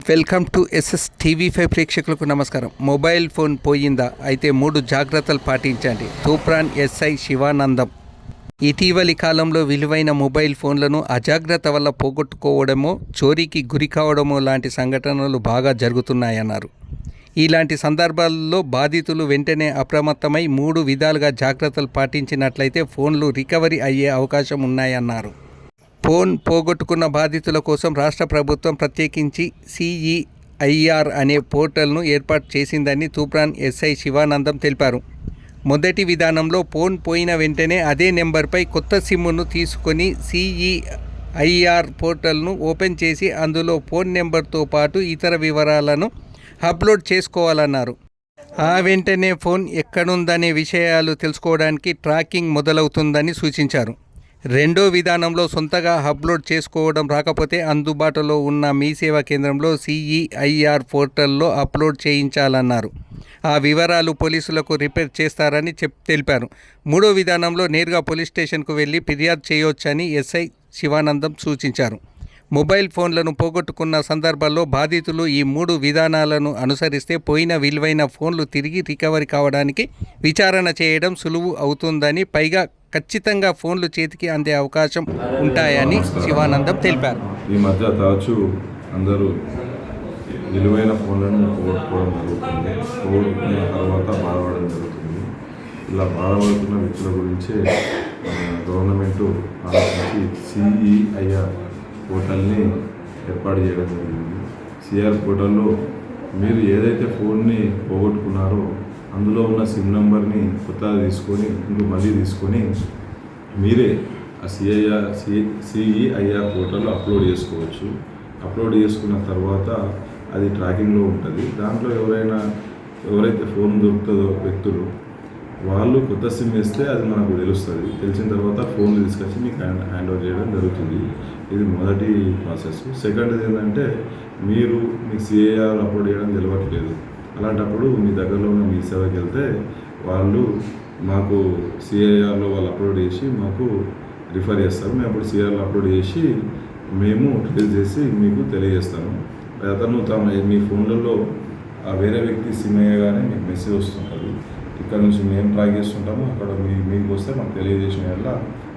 Welcome to SSTV5 ప్రేక్షకులకు నమస్కారం. Mobile phone పోయిందా? అయితే 3 జాగ్రత్తలు పాటించండి. తూప్రాన్ SI శివానందం. ఇటీవలి కాలంలో విలువైన మొబైల్ ఫోన్లను అజాగ్రత్త వల్ల పోగొట్టుకోవడమో, చోరీకి గురి కావడమో లాంటి సంఘటనలు బాగా జరుగుతున్నాయన్నారు. ఇలాంటి సందర్భాల్లో బాధితులు వెంటనే అప్రమత్తమై 3 విధాలుగా జాగ్రత్తలు పాటించినట్లయితే ఫోన్లు రికవరీ అయ్యే అవకాశం ఉన్నాయన్నారు. ఫోన్ పోగొట్టుకున్న బాధితుల కోసం రాష్ట్ర ప్రభుత్వం ప్రత్యేకించి CEIR అనే పోర్టల్ను ఏర్పాటు చేసిందని తూప్రాన్ SI శివానందం తెలిపారు. మొదటి విధానంలో ఫోన్ పోయిన వెంటనే అదే నెంబర్పై కొత్త సిమ్ను తీసుకొని CEIR పోర్టల్ను ఓపెన్ చేసి అందులో ఫోన్ నెంబర్తో పాటు ఇతర వివరాలను అప్లోడ్ చేసుకోవాలన్నారు. ఆ వెంటనే ఫోన్ ఎక్కడుందనే విషయాలు తెలుసుకోవడానికి ట్రాకింగ్ మొదలవుతుందని సూచించారు. రెండో విధానంలో సొంతగా అప్లోడ్ చేసుకోవడం రాకపోతే అందుబాటులో ఉన్న మీ సేవా కేంద్రంలో CEIR పోర్టల్లో అప్లోడ్ చేయించాలన్నారు. ఆ వివరాలు పోలీసులకు రిపోర్ట్ చేస్తారని తెలిపారు. మూడో విధానంలో నేరుగా పోలీస్ స్టేషన్కు వెళ్లి ఫిర్యాదు చేయవచ్చని SI శివానందం సూచించారు. మొబైల్ ఫోన్లను పోగొట్టుకున్న సందర్భాల్లో బాధితులు ఈ 3 విధానాలను అనుసరిస్తే పోయిన విలువైన ఫోన్లు తిరిగి రికవరీ కావడానికి విచారణ చేయడం సులువు అవుతుందని, పైగా ఖచ్చితంగా ఫోన్లు చేతికి అందే అవకాశం ఉంటాయని శివానందం తెలిపారు. ఈ మధ్య తరచూ అందరూ విలువైన ఫోన్లను పోగొట్టుకోవడం జరుగుతుంది. పోగొట్టుకున్న తర్వాత బాధపడడం జరుగుతుంది. ఇలా బాధపడుతున్న వ్యక్తుల గురించే గవర్నమెంట్ ఆలోచించి CEIR పోర్టల్ని ఏర్పాటు చేయడం జరిగింది. CEIR పోర్టల్లో మీరు ఏదైతే ఫోన్ని పోగొట్టుకున్నారో అందులో ఉన్న సిమ్ నెంబర్ని కొత్తగా తీసుకొని మళ్ళీ తీసుకొని మీరే ఆ CEIR పోర్టల్లో అప్లోడ్ చేసుకోవచ్చు. అప్లోడ్ చేసుకున్న తర్వాత అది ట్రాకింగ్లో ఉంటుంది. దాంట్లో ఎవరైతే ఫోన్ దొరుకుతుందో వ్యక్తులు వాళ్ళు కొత్త సిమ్ వేస్తే అది మనకు తెలుస్తుంది. తెలిసిన తర్వాత ఫోన్లు తీసుకొచ్చి మీకు హ్యాండ్ ఓవర్ చేయడం జరుగుతుంది. ఇది మొదటి ప్రాసెస్. సెకండ్ది ఏంటంటే మీకు CEIR అప్లోడ్ చేయడం తెలియట్లేదు. అలాంటప్పుడు మీ దగ్గరలో ఉన్న మీ సేవకి వెళ్తే వాళ్ళు మాకు CEIRలో వాళ్ళు అప్లోడ్ చేసి మాకు రిఫర్ చేస్తారు. మేము అప్పుడు CEIRలో అప్లోడ్ చేసి మేము రిలీజ్ చేసి మీకు తెలియజేస్తాము. అతను మీ ఫోన్లలో వేరే వ్యక్తి సిమ్ అయ్యగానే మీకు మెసేజ్ వస్తుంటుంది. ఇక్కడ నుంచి మేము ట్రాక్ చేస్తుంటాము. అక్కడ మీకు వస్తే మాకు తెలియజేసిన వల్ల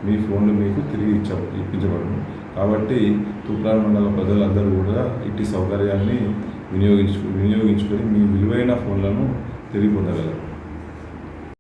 మీ ఫోన్లు మీకు తిరిగి ఇప్పించబడను. కాబట్టి తూప్రాన్ మండల ప్రజలందరూ కూడా ఇట్టి సౌకర్యాన్ని వినియోగించుకొని మీ విలువైన ఫోన్లను తిరిగి పొందగలరు.